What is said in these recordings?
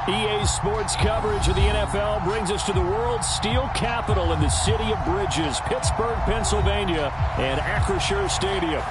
EA Sports coverage of the NFL brings us to the world's steel capital in the city of bridges, Pittsburgh, Pennsylvania, and Acrisure Stadium.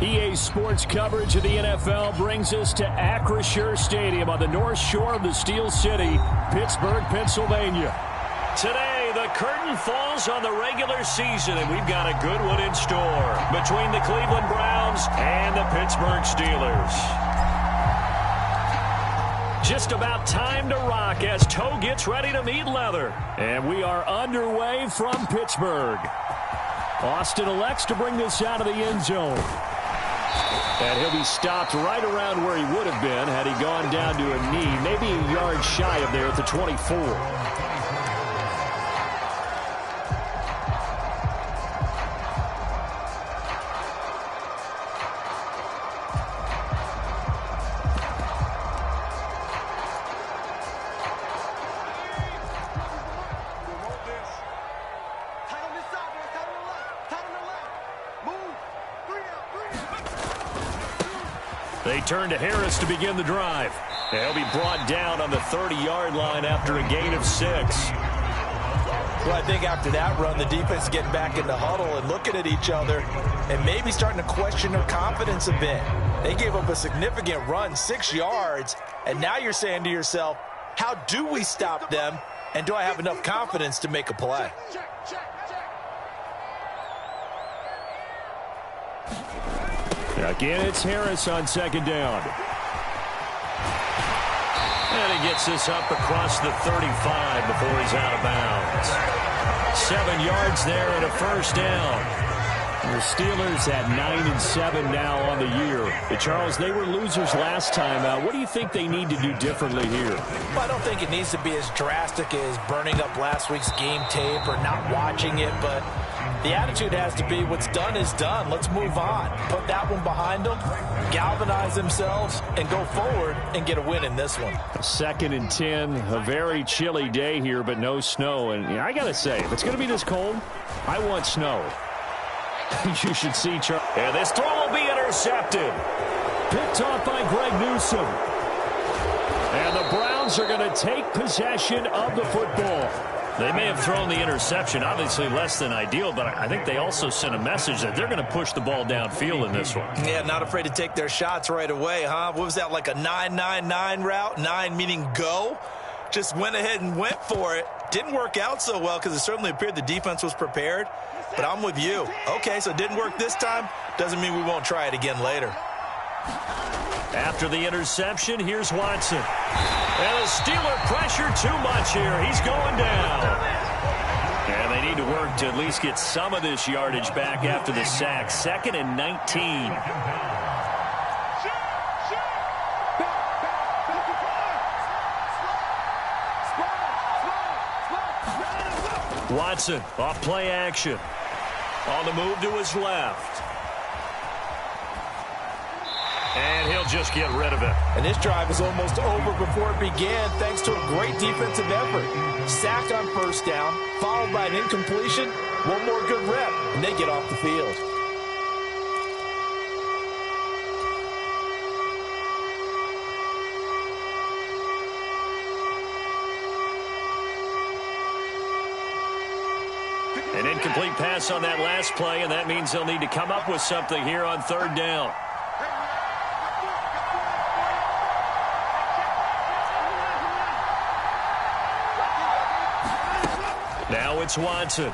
EA Sports coverage of the NFL brings us to Acrisure Stadium on the north shore of the Steel City, Pittsburgh, Pennsylvania. Today, the curtain falls on the regular season, and we've got a good one in store between the Cleveland Browns and the Pittsburgh Steelers. Just about time to rock as toe gets ready to meet leather. And we are underway from Pittsburgh. Austin elects to bring this out of the end zone. And he'll be stopped right around where he would have been had he gone down to a knee, maybe a yard shy of there at the 24. They turn to Harris to begin the drive. They'll be brought down on the 30-yard line after a gain of 6. Well, I think after that run, the defense getting back in the huddle and looking at each other and maybe starting to question their confidence a bit. They gave up a significant run, 6 yards, and now you're saying to yourself, how do we stop them, and do I have enough confidence to make a play? Again, it's Harris on second down. And he gets this up across the 35 before he's out of bounds. 7 yards there and a first down. The Steelers at 9-7 now on the year. Charles, they were losers last time out. What do you think they need to do differently here? Well, I don't think it needs to be as drastic as burning up last week's game tape or not watching it, but the attitude has to be what's done is done. Let's move on. Put that one behind them, galvanize themselves, and go forward and get a win in this one. 2nd and 10, a very chilly day here, but no snow. And I got to say, if it's going to be this cold, I want snow. You should see Charles. And this throw will be intercepted. Picked off by Greg Newsome. And the Browns are going to take possession of the football. They may have thrown the interception, obviously less than ideal, but I think they also sent a message that they're going to push the ball downfield in this one. Yeah, not afraid to take their shots right away, huh? What was that, like a 9-9-9 route? 9 meaning go? Just went ahead and went for it. Didn't work out so well because it certainly appeared the defense was prepared. But I'm with you. Okay, so it didn't work this time. Doesn't mean we won't try it again later. After the interception, here's Watson. And the Steeler pressure too much here. He's going down. And they need to work to at least get some of this yardage back after the sack. 2nd and 19. Watson off play action. On the move to his left. And he'll just get rid of it. And this drive is almost over before it began thanks to a great defensive effort. Sack on 1st down, followed by an incompletion. One more good rep, and they get off the field. An incomplete pass on that last play, and that means they'll need to come up with something here on 3rd down. Now it's Watson. And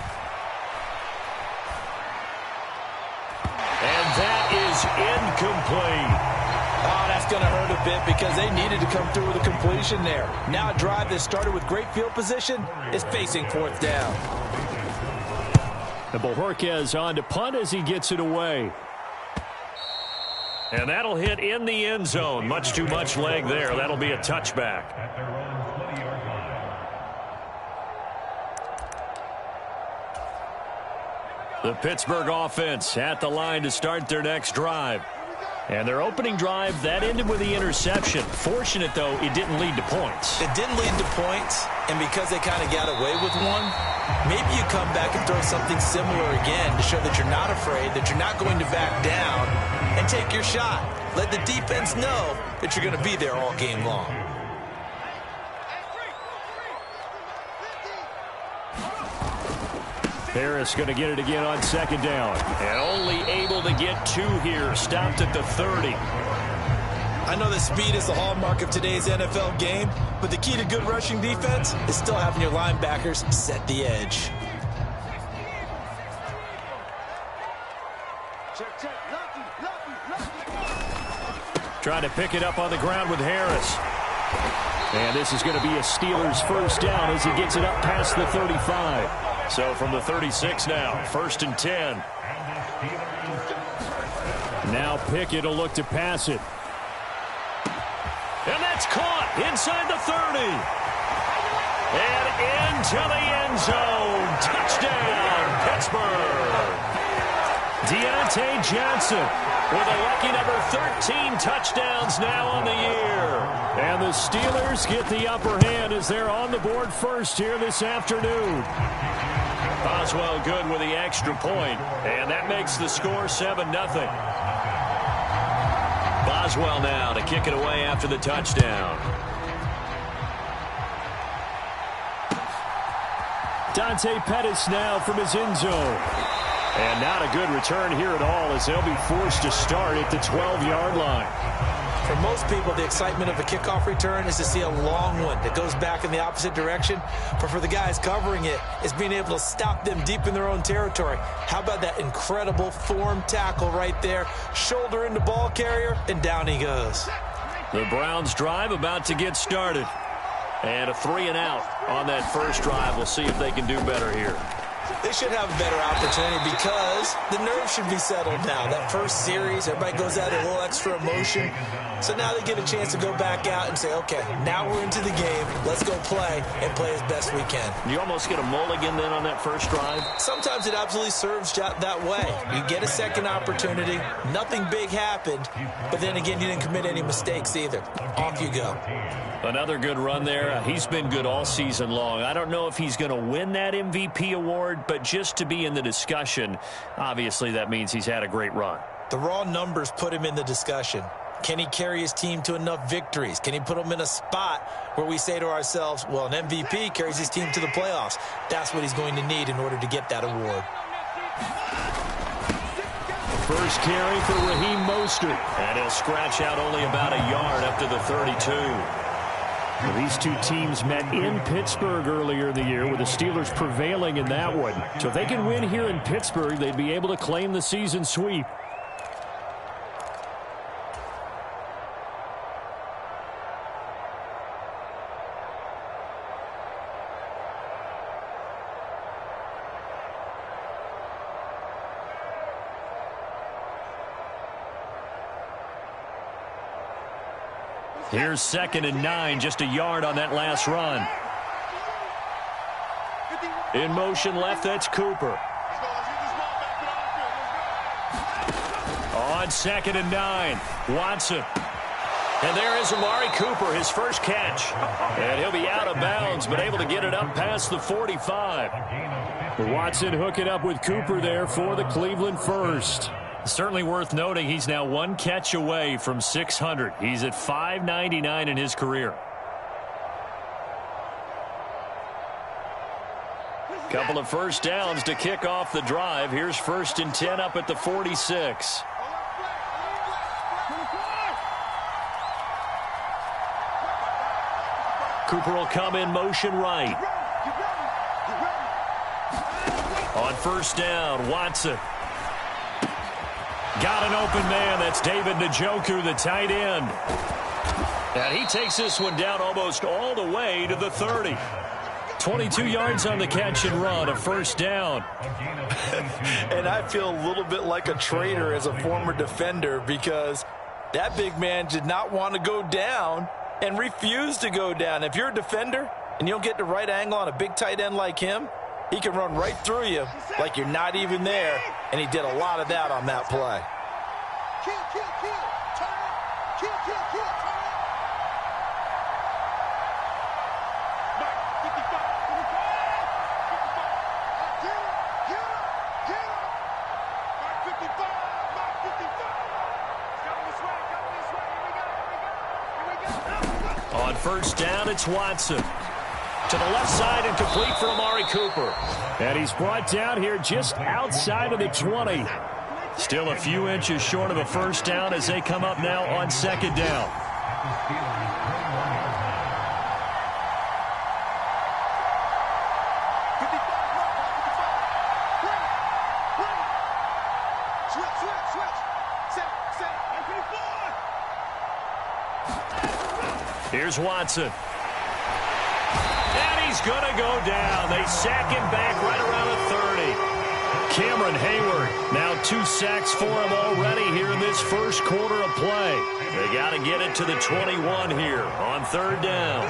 that is incomplete. Oh, that's going to hurt a bit because they needed to come through with a completion there. Now a drive that started with great field position is facing 4th down. And Bojorquez on to punt as he gets it away. And that'll hit in the end zone. Much too much leg there. That'll be a touchback. The Pittsburgh offense at the line to start their next drive. And their opening drive, that ended with the interception. Fortunate, though, it didn't lead to points. It didn't lead to points, and because they kind of got away with one, maybe you come back and throw something similar again to show that you're not afraid, that you're not going to back down, and take your shot. Let the defense know that you're going to be there all game long. Harris going to get it again on 2nd down. And only able to get 2 here. Stopped at the 30. I know that speed is the hallmark of today's NFL game, but the key to good rushing defense is still having your linebackers set the edge. Trying to pick it up on the ground with Harris. And this is going to be a Steelers 1st down as he gets it up past the 35. So from the 36 now, 1st and 10. Now Pickett will look to pass it. And that's caught inside the 30. And into the end zone. Touchdown, Pittsburgh. Deontay Johnson with a lucky number 13 touchdowns now on the year. And the Steelers get the upper hand as they're on the board first here this afternoon. Boswell good with the extra point, and that makes the score 7-0. Boswell now to kick it away after the touchdown. Dante Pettis now from his end zone. And not a good return here at all as they'll be forced to start at the 12-yard line. For most people, the excitement of a kickoff return is to see a long one that goes back in the opposite direction. But for the guys covering it, it's being able to stop them deep in their own territory. How about that incredible form tackle right there? Shoulder into ball carrier, and down he goes. The Browns drive about to get started. And a 3-and-out on that first drive. We'll see if they can do better here. They should have a better opportunity because the nerves should be settled now. That first series, everybody goes out a little extra emotion. So now they get a chance to go back out and say, okay, now we're into the game. Let's go play and play as best we can. You almost get a mulligan then on that first drive? Sometimes it absolutely serves that way. You get a second opportunity. Nothing big happened. But then again, you didn't commit any mistakes either. Off you go. Another good run there. He's been good all season long. I don't know if he's going to win that MVP award, but just to be in the discussion, obviously that means he's had a great run. The raw numbers put him in the discussion. Can he carry his team to enough victories? Can he put them in a spot where we say to ourselves, well, an MVP carries his team to the playoffs. That's what he's going to need in order to get that award. First carry for Raheem Mostert. And he'll scratch out only about a yard up to the 32. Well, these two teams met in Pittsburgh earlier in the year with the Steelers prevailing in that one. So if they can win here in Pittsburgh, they'd be able to claim the season sweep. Here's 2nd and 9, just a yard on that last run. In motion left, that's Cooper. On 2nd and 9, Watson. And there is Amari Cooper, his first catch. And he'll be out of bounds, but able to get it up past the 45. Watson hooking up with Cooper there for the Cleveland first. Certainly worth noting he's now one catch away from 600. He's at 599 in his career. Couple of first downs to kick off the drive. Here's 1st and 10 up at the 46. Cooper will come in motion right. On 1st down, Watson. Got an open man. That's David Njoku, the tight end. And he takes this one down almost all the way to the 30. 22 yards on the catch and run, a 1st down. And I feel a little bit like a traitor as a former defender because that big man did not want to go down and refused to go down. If you're a defender and you don't get the right angle on a big tight end like him, he can run right through you like you're not even there, and he did a lot of that on that play. On 1st down, it's Watson. To the left side and complete for Amari Cooper. And he's brought down here just outside of the 20. Still a few inches short of a 1st down as they come up now on 2nd down. Here's Watson. He's going to go down. They sack him back right around the 30. Cameron Hayward, now 2 sacks for him already here in this first quarter of play. They got to get it to the 21 here on 3rd down.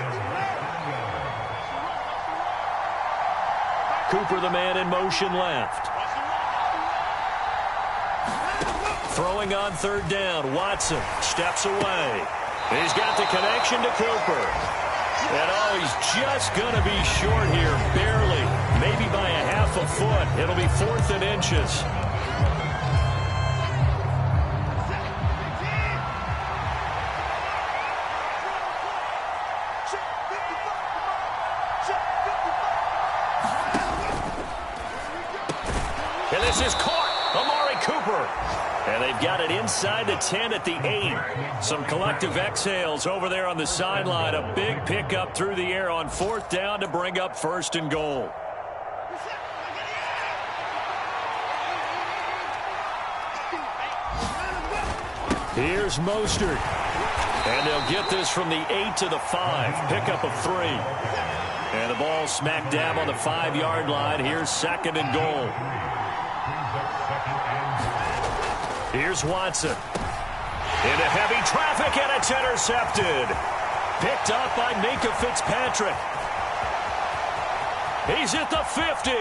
Cooper, the man in motion left. Throwing on 3rd down. Watson steps away. He's got the connection to Cooper. And he's just going to be short here, barely, maybe by a half a foot. It'll be 4th and inches. And this is caught. Amari Cooper. And they've got it inside the 10 at the 8. Some collective exhales over there on the sideline. A big pickup through the air on 4th down to bring up 1st and goal. Here's Mostert. And they'll get this from the 8 to the 5. Pickup of 3. And the ball smack dab on the 5-yard line. Here's 2nd and goal. Here's Watson. Into heavy traffic, and it's intercepted. Picked up by Minkah Fitzpatrick. He's at the 50,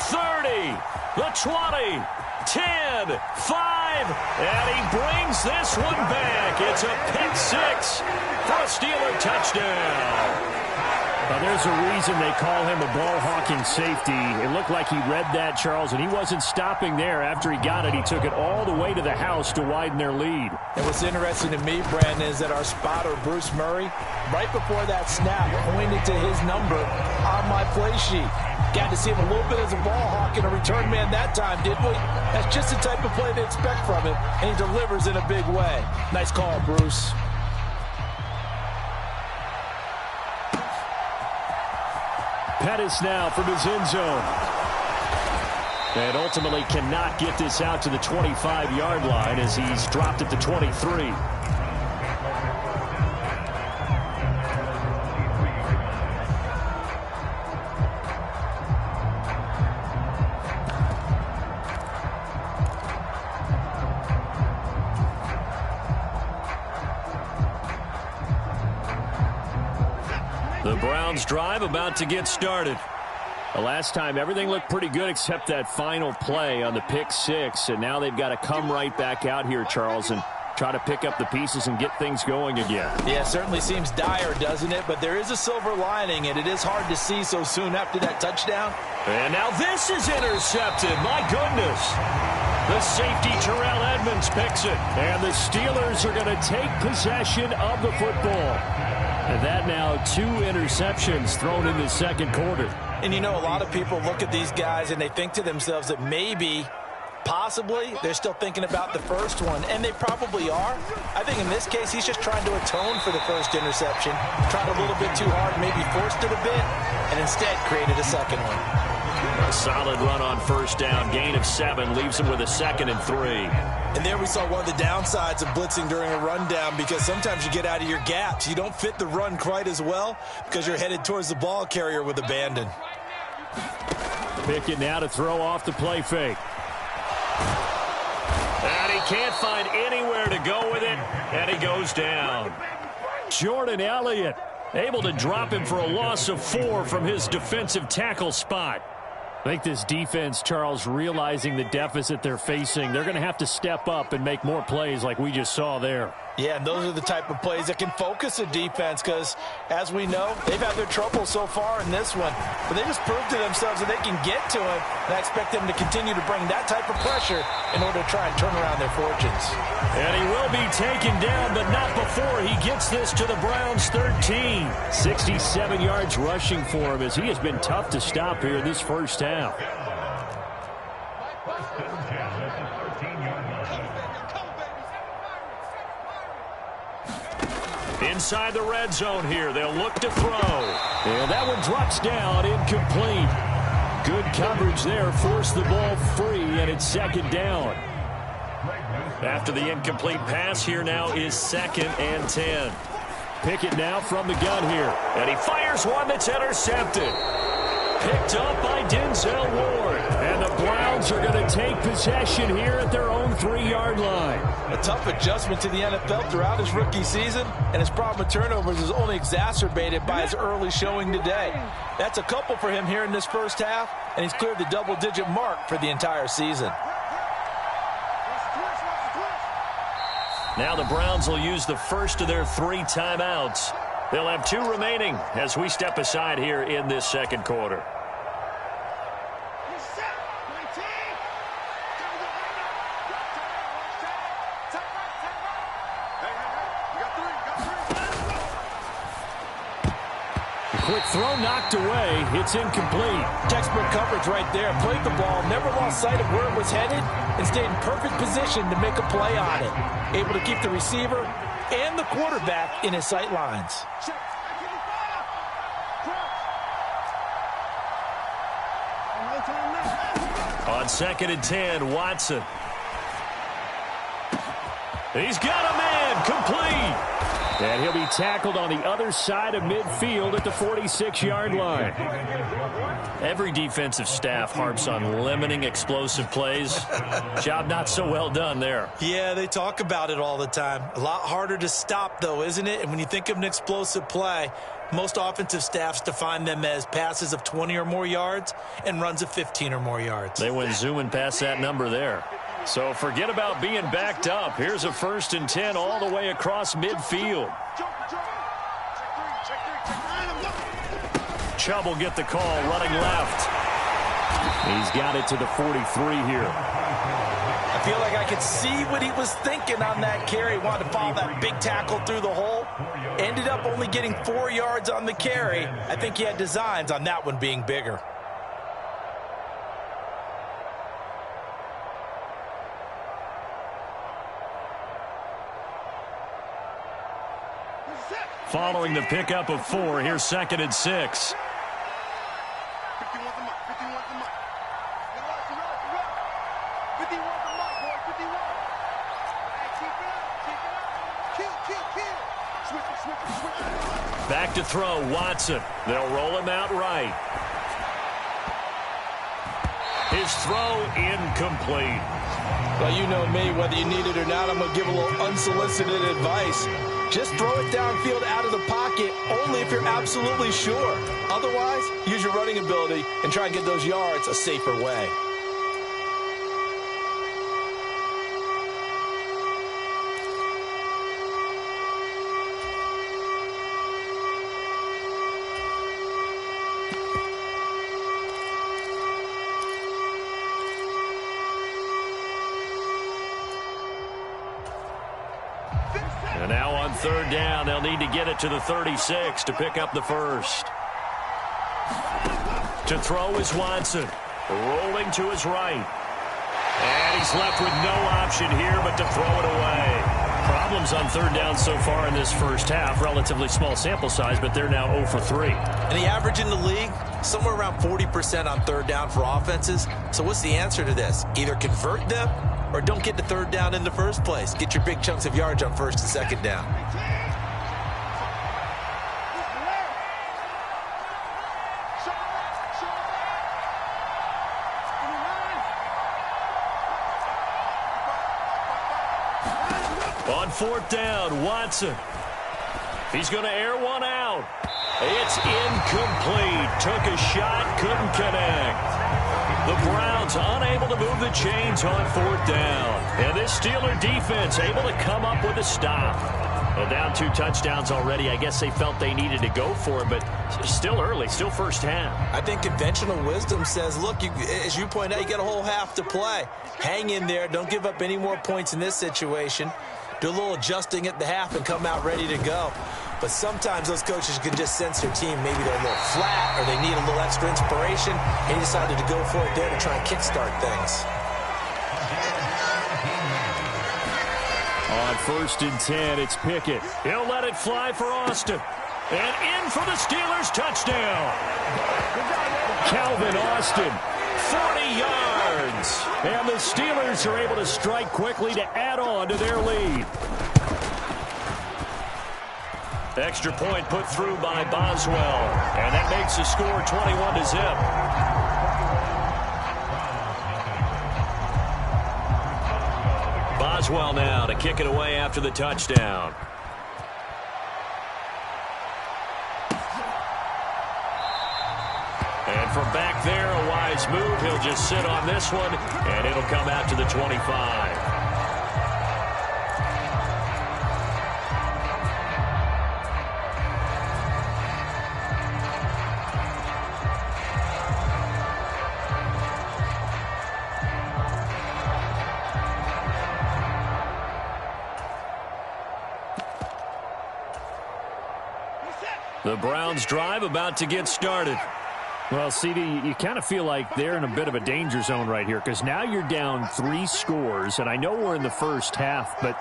30, the 20, 10, 5, and he brings this one back. It's a pick 6 for a Steeler touchdown. There's a reason they call him a ball-hawking safety. It looked like he read that, Charles, and he wasn't stopping there. After he got it, he took it all the way to the house to widen their lead. And what's interesting to me, Brandon, is that our spotter, Bruce Murray, right before that snap, pointed to his number on my play sheet. Got to see him a little bit as a ball hawk and a return man that time, didn't we? That's just the type of play they expect from him, and he delivers in a big way. Nice call, Bruce. Pettis now from his end zone. And ultimately cannot get this out to the 25-yard line as he's dropped at the 23. The Browns drive about to get started. The last time everything looked pretty good except that final play on the pick 6, and now they've got to come right back out here, Charles, and try to pick up the pieces and get things going again. Yeah, it certainly seems dire, doesn't it? But there is a silver lining, and it is hard to see so soon after that touchdown. And now this is intercepted. My goodness. The safety, Terrell Edmonds, picks it. And the Steelers are going to take possession of the football. And that now 2 interceptions thrown in the second quarter. And you know, a lot of people look at these guys and they think to themselves that maybe, possibly, they're still thinking about the first one. And they probably are. I think in this case, he's just trying to atone for the first interception. Tried a little bit too hard, maybe forced it a bit, and instead created a second one. A solid run on first down. Gain of 7 leaves him with a 2nd and 3. And there we saw one of the downsides of blitzing during a rundown, because sometimes you get out of your gaps. You don't fit the run quite as well because you're headed towards the ball carrier with abandon. Pickett now to throw off the play fake. And he can't find anywhere to go with it, and he goes down. Jordan Elliott able to drop him for a loss of 4 from his defensive tackle spot. I think this defense, Charles, realizing the deficit they're facing, they're going to have to step up and make more plays like we just saw there. Yeah, and those are the type of plays that can focus a defense because, as we know, they've had their trouble so far in this one. But they just proved to themselves that they can get to him, and I expect them to continue to bring that type of pressure in order to try and turn around their fortunes. And he will be taken down, but not before he gets this to the Browns' 13. 67 yards rushing for him as he has been tough to stop here in this first half. Inside the red zone here, they'll look to throw. And that one drops down, incomplete. Good coverage there, forced the ball free, and it's 2nd down. After the incomplete pass, here now is 2nd and 10. Pickett now from the gun here, and he fires one that's intercepted. Picked up by Denzel Ward. And the Browns are going to take possession here at their own 3-yard line. A tough adjustment to the NFL throughout his rookie season, and his problem with turnovers is only exacerbated by his early showing today. That's a couple for him here in this first half, and he's cleared the double-digit mark for the entire season. Now the Browns will use the first of their 3 timeouts. They'll have 2 remaining as we step aside here in this second quarter. Quick throw knocked away. It's incomplete. Textbook coverage right there. Played the ball, never lost sight of where it was headed, and stayed in perfect position to make a play on it. Able to keep the receiver and the quarterback in his sight lines. On 2nd and 10, Watson. He's got a man, complete. And he'll be tackled on the other side of midfield at the 46-yard line. Every defensive staff harps on limiting explosive plays. Job not so well done there. Yeah, they talk about it all the time. A lot harder to stop, though, isn't it? And when you think of an explosive play, most offensive staffs define them as passes of 20 or more yards and runs of 15 or more yards. They went zooming past that number there. So forget about being backed up. Here's a 1st and 10 all the way across midfield. Chubb will get the call running left. He's got it to the 43 here. I feel like I could see what he was thinking on that carry. Wanted to follow that big tackle through the hole. Ended up only getting 4 yards on the carry. I think he had designs on that one being bigger. Following the pickup of 4, here's 2nd and 6. Back to throw, Watson. They'll roll him out right. His throw incomplete. Well, you know me, whether you need it or not, I'm going to give a little unsolicited advice. Just throw it downfield out of the pocket only if you're absolutely sure. Otherwise, use your running ability and try and get those yards a safer way. And now on 3rd down, they'll need to get it to the 36 to pick up the 1st. To throw is Watson. Rolling to his right. And he's left with no option here but to throw it away. Problems on 3rd down so far in this first half. Relatively small sample size, but they're now 0 for 3. And the average in the league, somewhere around 40% on 3rd down for offenses. So what's the answer to this? Either convert them or don't get to 3rd down in the first place. Get your big chunks of yards on 1st and 2nd down. On 4th down, Watson. He's going to air one out. It's incomplete. Took a shot, couldn't connect. The Browns unable to move the chains on 4th down. And this Steeler defense able to come up with a stop. Well, down 2 touchdowns already. I guess they felt they needed to go for it, but still early, still first half. I think conventional wisdom says, look, as you point out, you got a whole half to play. Hang in there. Don't give up any more points in this situation. Do a little adjusting at the half and come out ready to go. But sometimes those coaches can just sense their team. Maybe they're a little flat or they need a little extra inspiration. And he decided to go for it there to try and kickstart things. On 1st and 10, it's Pickett. He'll let it fly for Austin. And in for the Steelers touchdown. Calvin Austin, 40 yards. And the Steelers are able to strike quickly to add on to their lead. Extra point put through by Boswell. And that makes the score 21-0. Boswell now to kick it away after the touchdown. And from back there, a wise move. He'll just sit on this one, and it'll come out to the 25. The Browns drive about to get started. Well, CD, you kind of feel like they're in a bit of a danger zone right here because now you're down 3 scores, and I know we're in the first half, but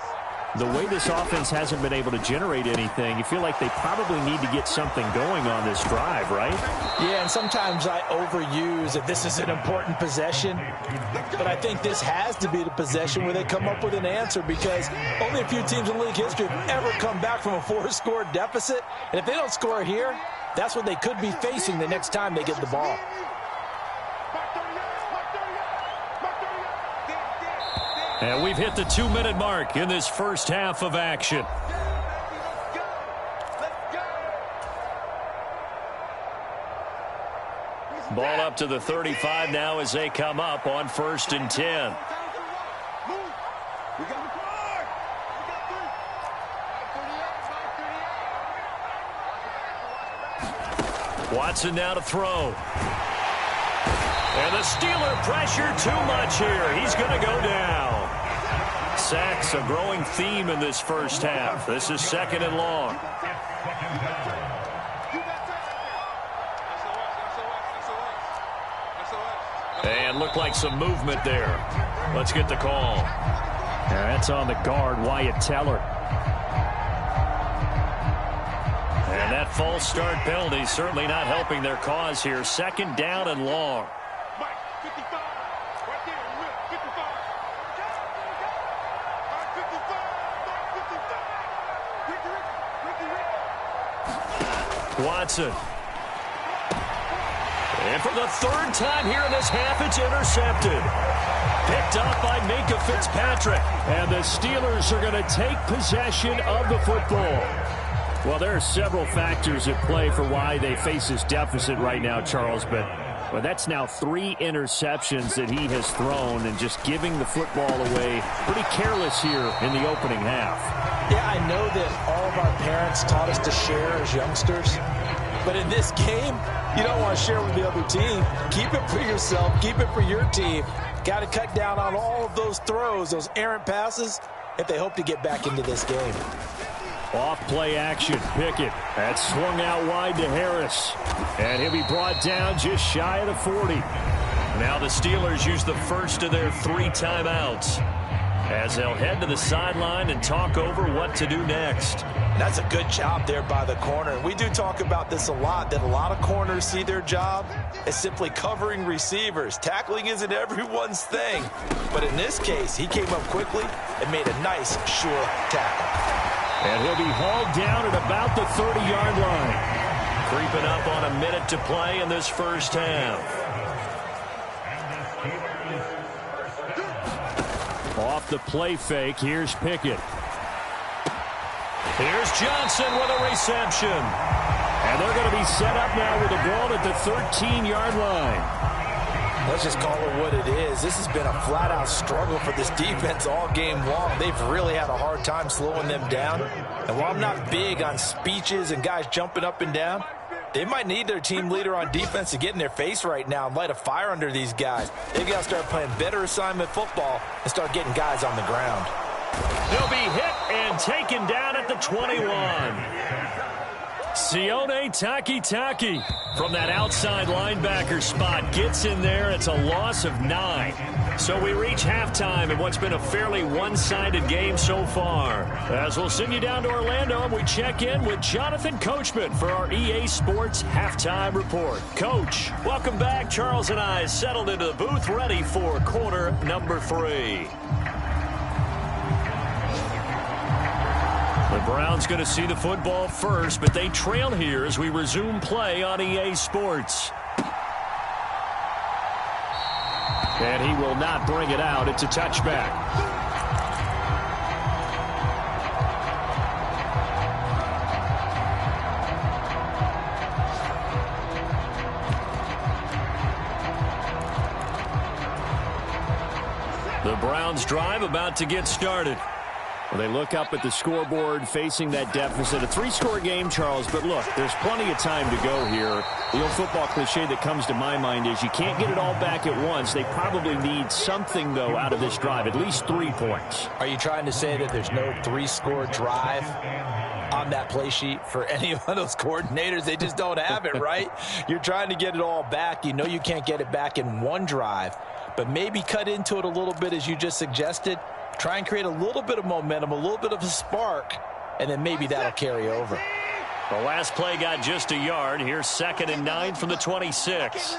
the way this offense hasn't been able to generate anything, you feel like they probably need to get something going on this drive, right? Yeah, and sometimes I overuse that this is an important possession, but I think this has to be the possession where they come up with an answer, because only a few teams in league history have ever come back from a 4-score deficit, and if they don't score here, that's what they could be facing the next time they get the ball. And we've hit the 2-minute mark in this first half of action. Ball up to the 35 now as they come up on 1st and 10. Watson now to throw. And the Steeler pressure too much here. He's going to go down. Sacks a growing theme in this first half. This is 2nd and long. And looked like some movement there. Let's get the call. And that's on the guard, Wyatt Teller. And that false start penalty certainly not helping their cause here. 2nd down and long. Watson. And for the 3rd time here in this half, it's intercepted. Picked up by Minka Fitzpatrick. And the Steelers are going to take possession of the football. Well, there are several factors at play for why they face this deficit right now, Charles, but that's now 3 interceptions that he has thrown, and just giving the football away pretty careless here in the opening half. Yeah, I know that all of our parents taught us to share as youngsters, but in this game, you don't want to share with the other team. Keep it for yourself. Keep it for your team. Got to cut down on all of those throws, those errant passes, if they hope to get back into this game. Off play action. Pickett. That's swung out wide to Harris. And he'll be brought down just shy of the 40. Now the Steelers use the first of their 3 timeouts as they'll head to the sideline and talk over what to do next. That's a good job there by the corner. We do talk about this a lot, that a lot of corners see their job as simply covering receivers. Tackling isn't everyone's thing. But in this case, he came up quickly and made a nice, sure tackle. And he'll be hauled down at about the 30-yard line. Creeping up on a minute to play in this first half. Off the play fake, here's Pickett. Here's Johnson with a reception. And they're going to be set up now with the ball at the 13-yard line. Let's just call it what it is. This has been a flat-out struggle for this defense all game long. They've really had a hard time slowing them down. And while I'm not big on speeches and guys jumping up and down, they might need their team leader on defense to get in their face right now and light a fire under these guys. They've got to start playing better assignment football and start getting guys on the ground. He'll be hit and taken down at the 21. Sione Takitaki from that outside linebacker spot gets in there. It's a loss of 9. So we reach halftime in what's been a fairly one-sided game so far. As we'll send you down to Orlando, and we check in with Jonathan Coachman for our EA Sports Halftime Report. Coach, welcome back. Charles and I settled into the booth, ready for quarter number 3. The Browns going to see the football first, but they trail here as we resume play on EA Sports. And he will not bring it out. It's a touchback. The Browns drive about to get started. Well, they look up at the scoreboard facing that deficit. A 3-score game, Charles, but look, there's plenty of time to go here. The old football cliche that comes to my mind is you can't get it all back at once. They probably need something, though, out of this drive, at least 3 points. Are you trying to say that there's no 3-score drive on that play sheet for any of those coordinators? They just don't have it, right? You're trying to get it all back. You know you can't get it back in one drive, but maybe cut into it a little bit as you just suggested. Try and create a little bit of momentum, a little bit of a spark, and then maybe that'll carry over. The last play got just a yard. Here's 2nd and 9 from the 26.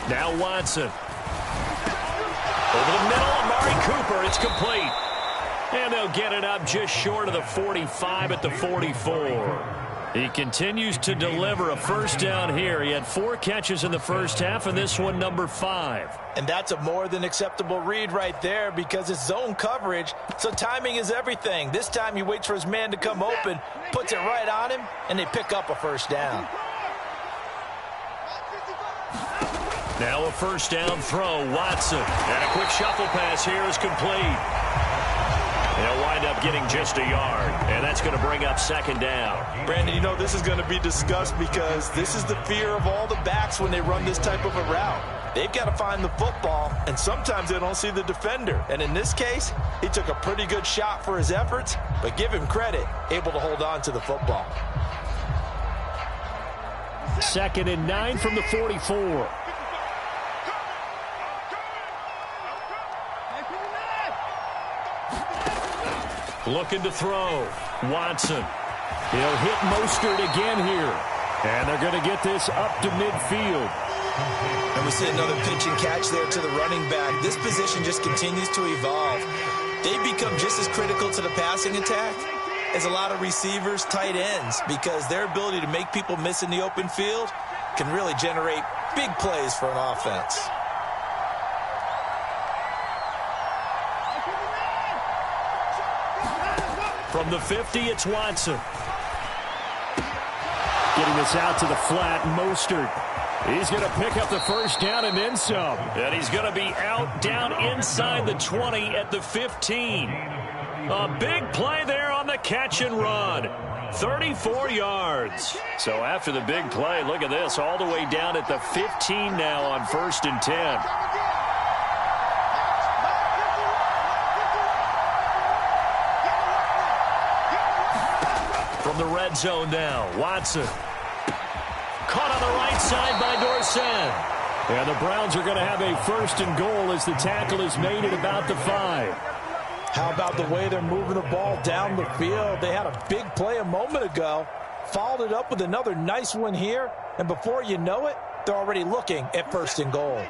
Now Watson. Over the middle, Amari Cooper. It's complete. And they'll get it up just short of the 45 at the 44. He continues to deliver a first down here. He had 4 catches in the first half, and this one number 5. And that's a more than acceptable read right there because it's zone coverage, so timing is everything. This time he waits for his man to come open, puts it right on him, and they pick up a first down. Now a first down throw, Watson. And a quick shuffle pass here is complete. They'll wind up getting just a yard, and that's going to bring up 2nd down. Brandon, you know this is going to be discussed because this is the fear of all the backs when they run this type of a route. They've got to find the football, and sometimes they don't see the defender. And in this case, he took a pretty good shot for his efforts, but give him credit, able to hold on to the football. 2nd and 9 from the 44. Looking to throw. Watson. He'll hit Mostert again here. And they're going to get this up to midfield. And we see another pitch and catch there to the running back. This position just continues to evolve. They become just as critical to the passing attack as a lot of receivers, tight ends, because their ability to make people miss in the open field can really generate big plays for an offense. From the 50, it's Watson. Getting this out to the flat, Mostert. He's going to pick up the first down and then some. And he's going to be out down inside the 20 at the 15. A big play there on the catch and run. 34 yards. So after the big play, look at this, all the way down at the 15 now on 1st and 10. From the red zone now, Watson. Caught on the right side by Dorsett. And the Browns are going to have a 1st and goal as the tackle is made at about the 5. How about the way they're moving the ball down the field? They had a big play a moment ago, followed it up with another nice one here, and before you know it, they're already looking at 1st and goal.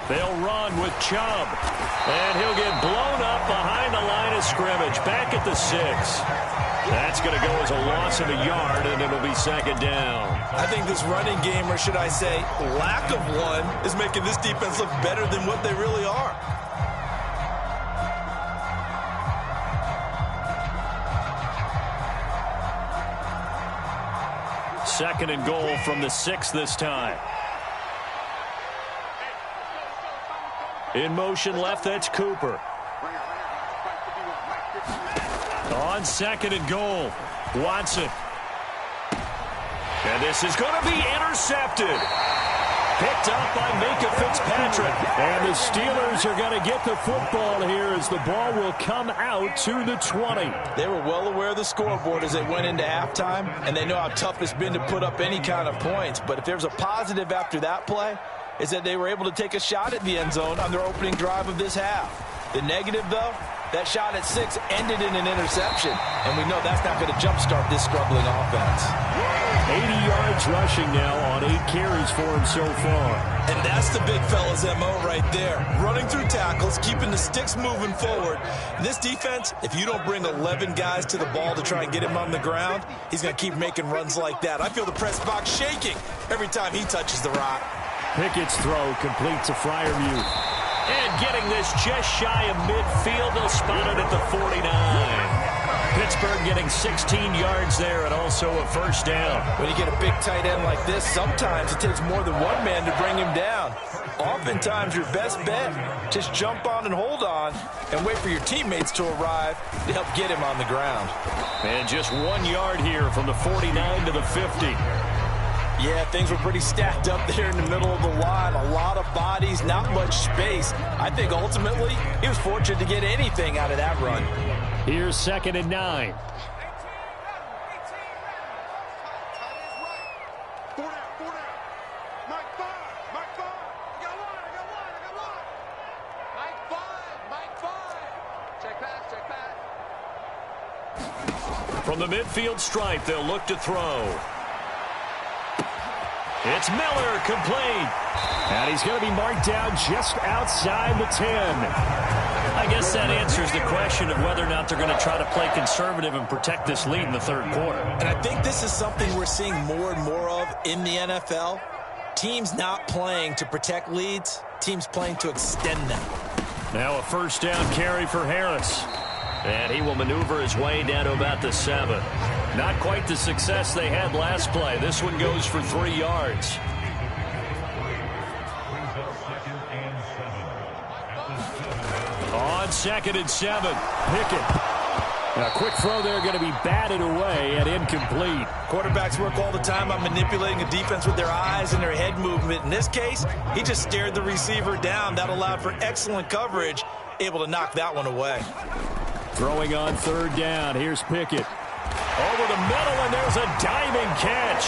They'll run with Chubb. And he'll get blown up behind the line of scrimmage. Back at the 6. That's going to go as a loss of a yard, and it'll be 2nd down. I think this running game, or should I say lack of one, is making this defense look better than what they really are. Second and goal from the 6 this time. In motion left, that's Cooper. On 2nd and goal, Watson. And this is going to be intercepted. Picked up by Minka Fitzpatrick. And the Steelers are going to get the football here as the ball will come out to the 20. They were well aware of the scoreboard as they went into halftime, and they know how tough it's been to put up any kind of points. But if there's a positive after that play, is that they were able to take a shot at the end zone on their opening drive of this half. The negative, though, that shot at 6 ended in an interception, and we know that's not going to jumpstart this struggling offense. 80 yards rushing now on 8 carries for him so far. And that's the big fella's MO right there. Running through tackles, keeping the sticks moving forward. This defense, if you don't bring 11 guys to the ball to try and get him on the ground, he's going to keep making runs like that. I feel the press box shaking every time he touches the rock. Pickett's throw complete to Freiermuth. And getting this just shy of midfield, they'll spot it at the 49. Pittsburgh getting 16 yards there and also a first down. When you get a big tight end like this, sometimes it takes more than one man to bring him down. Oftentimes, your best bet, just jump on and hold on and wait for your teammates to arrive to help get him on the ground. And just 1 yard here from the 49 to the 50. Yeah, things were pretty stacked up there in the middle of the line. A lot of bodies, not much space. I think ultimately he was fortunate to get anything out of that run. Here's 2nd and 9. From the midfield stripe, they'll look to throw. It's Miller, complete. And he's going to be marked down just outside the 10. I guess that answers the question of whether or not they're going to try to play conservative and protect this lead in the 3rd quarter. And I think this is something we're seeing more and more of in the NFL. Teams not playing to protect leads, teams playing to extend them. Now a 1st down carry for Harris. And he will maneuver his way down to about the 7. Not quite the success they had last play. This one goes for 3 yards. On 2nd and 7, Pickett. A quick throw there, going to be batted away and incomplete. Quarterbacks work all the time on manipulating a defense with their eyes and their head movement. In this case, he just stared the receiver down. That allowed for excellent coverage, able to knock that one away. Throwing on 3rd down. Here's Pickett. Over the middle, and there's a diving catch.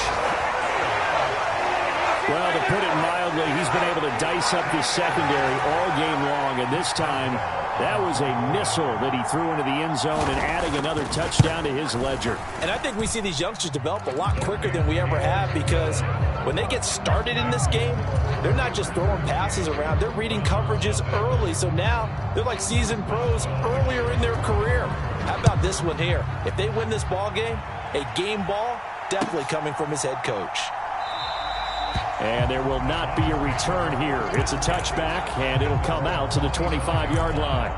Well, to put it mildly, he's been able to dice up this secondary all game long, and this time that was a missile that he threw into the end zone and adding another touchdown to his ledger. And I think we see these youngsters develop a lot quicker than we ever have, because when they get started in this game, they're not just throwing passes around. They're reading coverages early. So now they're like seasoned pros earlier in their career. How about this one here? If they win this ball game, a game ball definitely coming from his head coach. And there will not be a return here. It's a touchback, and it'll come out to the 25-yard line.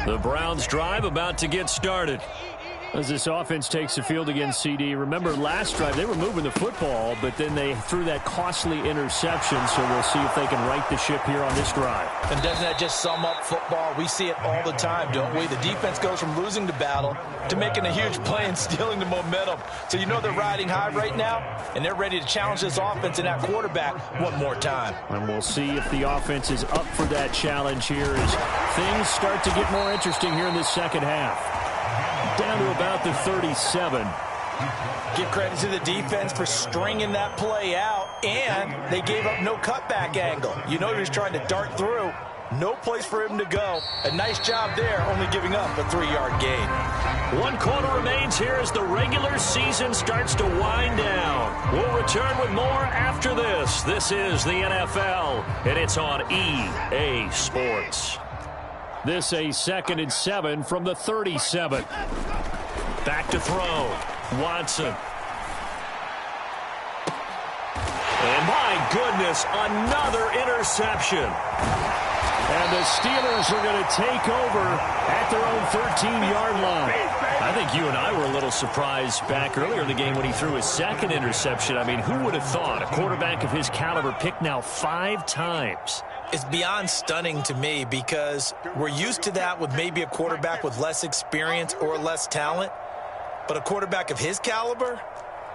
The Browns drive about to get started. As this offense takes the field against CD, remember last drive they were moving the football, but then they threw that costly interception, so we'll see if they can right the ship here on this drive. And doesn't that just sum up football? We see it all the time, don't we? The defense goes from losing the battle to making a huge play and stealing the momentum. So you know they're riding high right now, and they're ready to challenge this offense and that quarterback one more time. And we'll see if the offense is up for that challenge here as things start to get more interesting here in this 2nd half. Down to about the 37. Give credit to the defense for stringing that play out, and they gave up no cutback angle. You know he was trying to dart through. No place for him to go. A nice job there, only giving up a 3-yard gain. 1 quarter remains here as the regular season starts to wind down. We'll return with more after this. This is the NFL, and it's on EA Sports. This a 2nd and 7 from the 37. Back to throw. Watson. And my goodness, another interception. And the Steelers are going to take over at their own 13-yard line. I think you and I were a little surprised back earlier in the game when he threw his 2nd interception. I mean, who would have thought a quarterback of his caliber picked now 5 times? It's beyond stunning to me, because we're used to that with maybe a quarterback with less experience or less talent. But a quarterback of his caliber,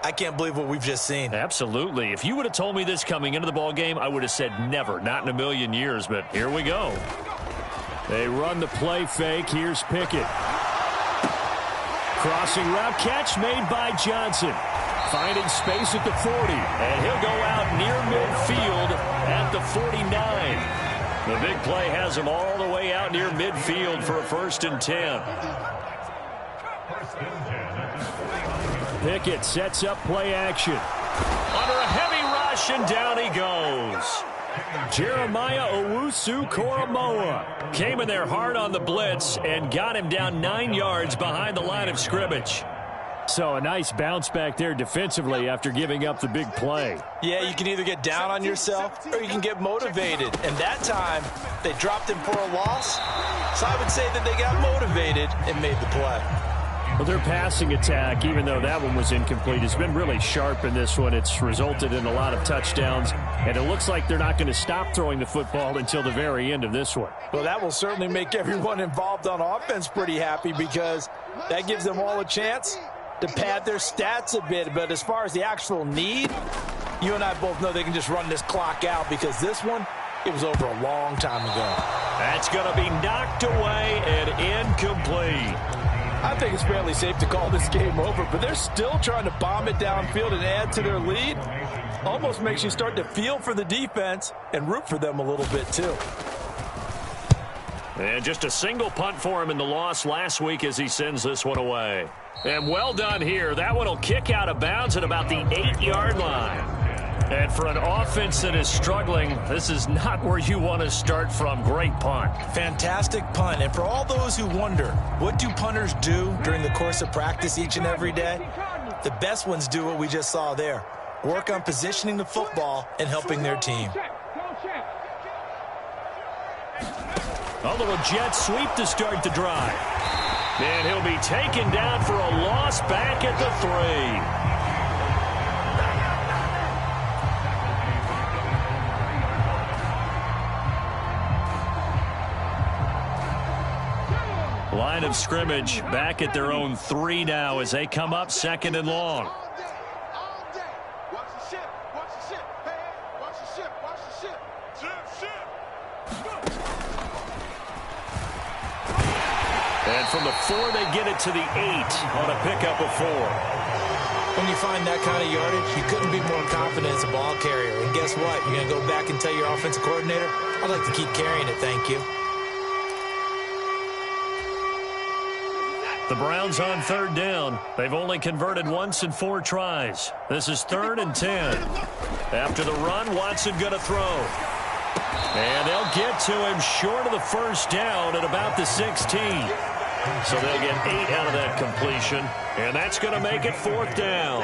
I can't believe what we've just seen. Absolutely. If you would have told me this coming into the ball game, I would have said never, not in a million years. But here we go. They run the play fake. Here's Pickett. Crossing route catch made by Johnson. Finding space at the 40. And he'll go out near midfield at the 49. The big play has him all the way out near midfield for a 1st and 10. Pickett sets up play action. Under a heavy rush, and down he goes. Jeremiah Owusu-Koramoah Came in there hard on the blitz and got him down 9 yards behind the line of scrimmage. So a nice bounce back there defensively after giving up the big play. Yeah, you can either get down on yourself or you can get motivated. And that time, they dropped him for a loss. So I would say that they got motivated and made the play. Well, their passing attack, even though that one was incomplete, has been really sharp in this one. It's resulted in a lot of touchdowns, and it looks like they're not going to stop throwing the football until the very end of this one. Well, that will certainly make everyone involved on offense pretty happy, because that gives them all a chance to pad their stats a bit. But as far as the actual need, you and I both know they can just run this clock out, because this one, it was over a long time ago. That's going to be knocked away and incomplete. I think it's fairly safe to call this game over, but they're still trying to bomb it downfield and add to their lead. Almost makes you start to feel for the defense and root for them a little bit too. And just a single punt for him in the loss last week as he sends this one away. And well done here. That one will kick out of bounds at about the 8-yard line. And for an offense that is struggling, this is not where you want to start from. Great punt. Fantastic punt. And for all those who wonder, what do punters do during the course of practice each and every day? The best ones do what we just saw there. Work on positioning the football and helping their team. A little jet sweep to start the drive. And he'll be taken down for a loss back at the 3. Line of scrimmage back at their own 3 now as they come up 2nd and long. And from the 4, they get it to the 8 on a pickup of 4. When you find that kind of yardage, you couldn't be more confident as a ball carrier. And guess what? You're going to go back and tell your offensive coordinator, I'd like to keep carrying it, thank you. The Browns on 3rd down. They've only converted once in 4 tries. This is 3rd and 10. After the run, Watson going to throw. And they'll get to him short of the 1st down at about the 16. So they'll get 8 out of that completion. And that's going to make it 4th down.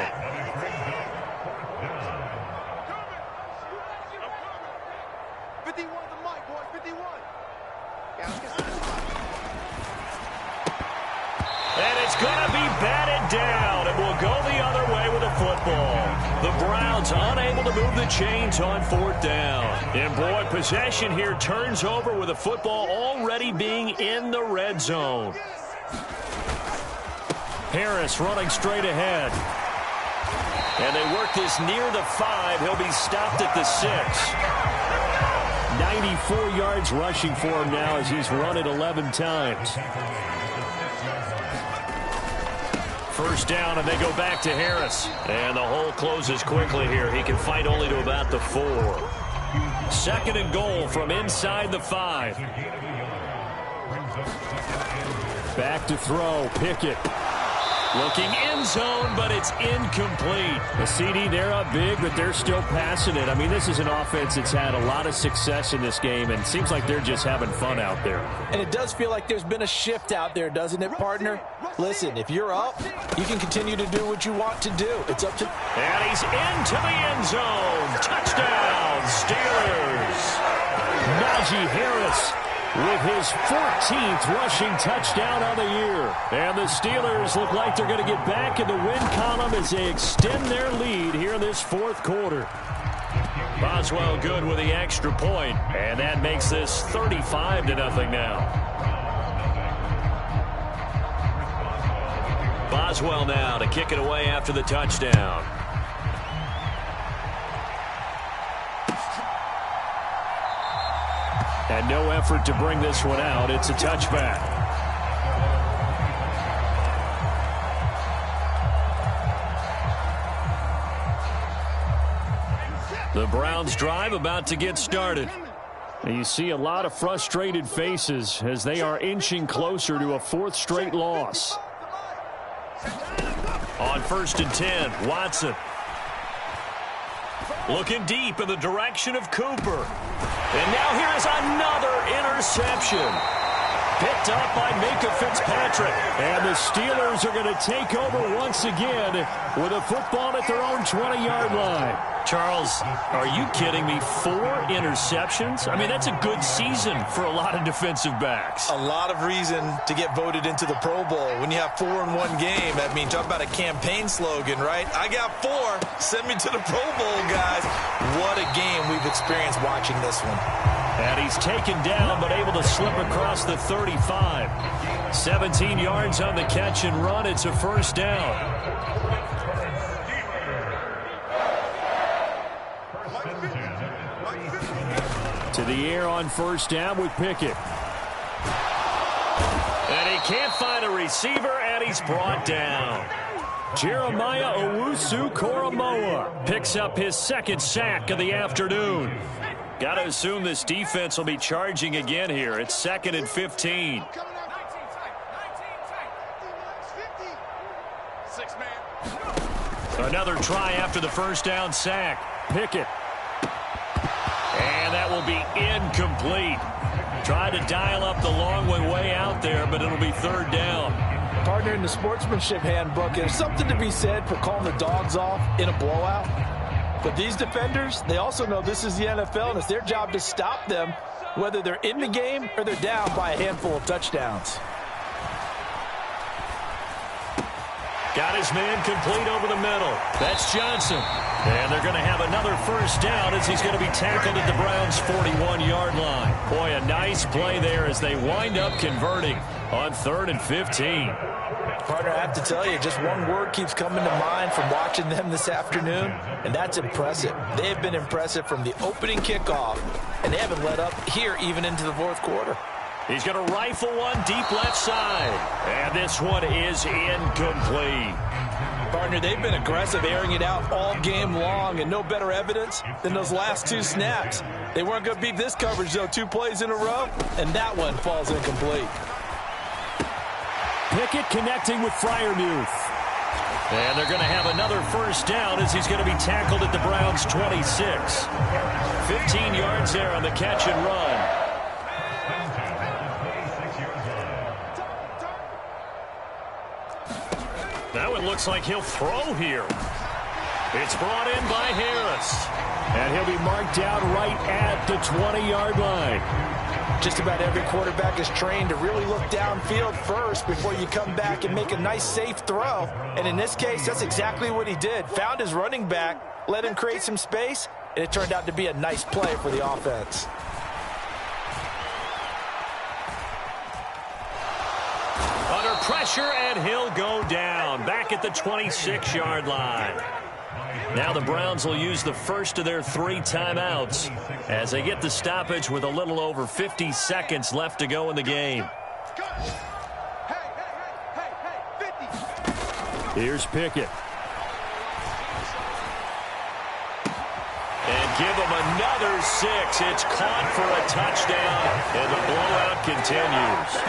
And it's going to be batted down, and we'll go the other way with the football. The Browns unable to move the chains on 4th down. And boy, possession here turns over with the football already being in the red zone. Harris running straight ahead. And they work this near the 5. He'll be stopped at the 6. 94 yards rushing for him now as he's run it 11 times. 1st down, and they go back to Harris. And the hole closes quickly here. He can fight only to about the 4. 2nd and goal from inside the 5. Back to throw. Pickett. Looking end zone, but it's incomplete. The CD, they're up big, but they're still passing it. I mean, this is an offense that's had a lot of success in this game, and it seems like they're just having fun out there. And it does feel like there's been a shift out there, doesn't it, partner? Listen, if you're up, you can continue to do what you want to do. It's up to... And he's into the end zone. Touchdown, Steelers. Najee Harris with his 14th rushing touchdown on the year. And the Steelers look like they're going to get back in the win column as they extend their lead here in this 4th quarter. Boswell good with the extra point, and that makes this 35-0 now. Boswell now to kick it away after the touchdown. And no effort to bring this one out. It's a touchback. The Browns drive about to get started. And you see a lot of frustrated faces as they are inching closer to a 4th straight loss. On 1st and 10, Watson. Looking deep in the direction of Cooper. And now here is another interception. Picked up by Minka Fitzpatrick. And the Steelers are going to take over once again with a football at their own 20-yard line. Charles, are you kidding me? 4 interceptions? I mean, that's a good season for a lot of defensive backs. A lot of reason to get voted into the Pro Bowl. When you have 4 in one game, I mean, talk about a campaign slogan, right? I got 4. Send me to the Pro Bowl, guys. What a game we've experienced watching this one. And he's taken down, but able to slip across the 35. 17 yards on the catch and run. It's a first down. To the air on first down with Pickett. And he can't find a receiver, and he's brought down. Jeremiah Owusu-Koramoah picks up his second sack of the afternoon. Got to assume this defense will be charging again here. It's 2nd and 15. Another try after the first down sack. Pickett. And that will be incomplete. Tried to dial up the long way out there, but it'll be 3rd down. Partner, in the sportsmanship handbook, there's something to be said for calling the dogs off in a blowout. But these defenders, they also know this is the NFL, and it's their job to stop them, whether they're in the game or they're down by a handful of touchdowns. Got his man complete over the middle. That's Johnson. And they're going to have another first down as he's going to be tackled at the Browns' 41-yard line. Boy, a nice play there as they wind up converting on 3rd and 15. Partner, I have to tell you, just one word keeps coming to mind from watching them this afternoon, and that's impressive. They have been impressive from the opening kickoff, and they haven't let up here even into the 4th quarter. He's going to rifle one deep left side. And this one is incomplete. Partner, they've been aggressive, airing it out all game long, and no better evidence than those last 2 snaps. They weren't going to beat this coverage, though, 2 plays in a row, and that one falls incomplete. Pickett connecting with Freiermuth. And they're going to have another first down as he's going to be tackled at the Browns' 26. 15 yards there on the catch and run. That one looks like he'll throw here. It's brought in by Harris. And he'll be marked down right at the 20-yard line. Just about every quarterback is trained to really look downfield first before you come back and make a nice, safe throw. And in this case, that's exactly what he did. Found his running back, let him create some space, and it turned out to be a nice play for the offense. Under pressure, and he'll go down. Back at the 26-yard line. Now the Browns will use the first of their 3 timeouts as they get the stoppage with a little over 50 seconds left to go in the game. Here's Pickett. And give him another 6. It's caught for a touchdown, and the blowout continues.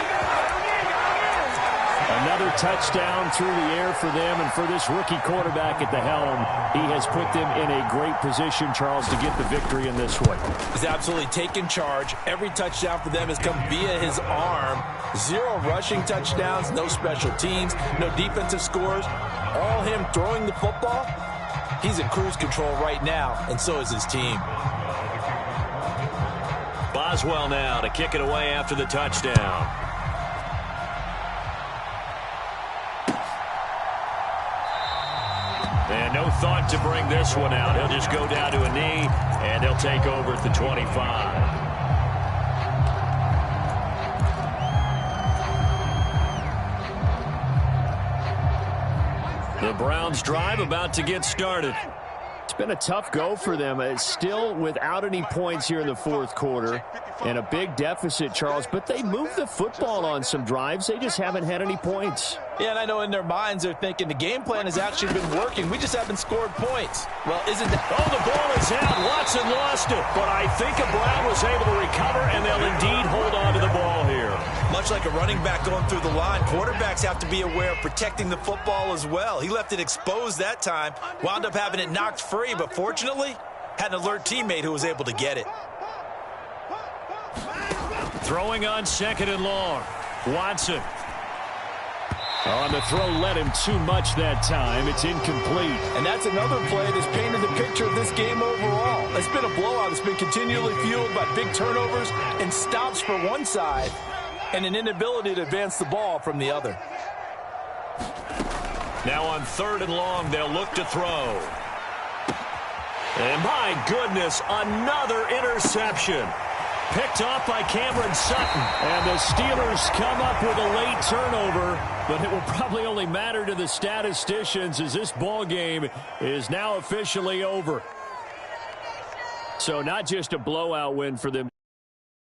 Another touchdown through the air for them, and for this rookie quarterback at the helm, he has put them in a great position, Charles, to get the victory in this one. He's absolutely taken charge. Every touchdown for them has come via his arm. 0 rushing touchdowns, no special teams, no defensive scores. All him throwing the football. He's in cruise control right now, and so is his team. Boswell now to kick it away after the touchdown. And no thought to bring this one out. He'll just go down to a knee, and they'll take over at the 25. The Browns drive about to get started. It's been a tough go for them. It's still without any points here in the 4th quarter. And a big deficit, Charles. But they moved the football on some drives. They just haven't had any points. Yeah, and I know in their minds they're thinking the game plan has actually been working. We just haven't scored points. Well, isn't that... Oh, the ball is out. Watson lost it. But I think Brown was able to recover, and they'll indeed hold on to the ball here. Much like a running back going through the line, quarterbacks have to be aware of protecting the football as well. He left it exposed that time, wound up having it knocked free, but fortunately, had an alert teammate who was able to get it. Throwing on 2nd and long. Watson. On the throw, led him too much that time. It's incomplete. And that's another play that's painted the picture of this game overall. It's been a blowout. It's been continually fueled by big turnovers and stops for one side and an inability to advance the ball from the other. Now on 3rd and long, they'll look to throw. And my goodness, another interception. Picked off by Cameron Sutton. And the Steelers come up with a late turnover, but it will probably only matter to the statisticians as this ball game is now officially over. So not just a blowout win for them.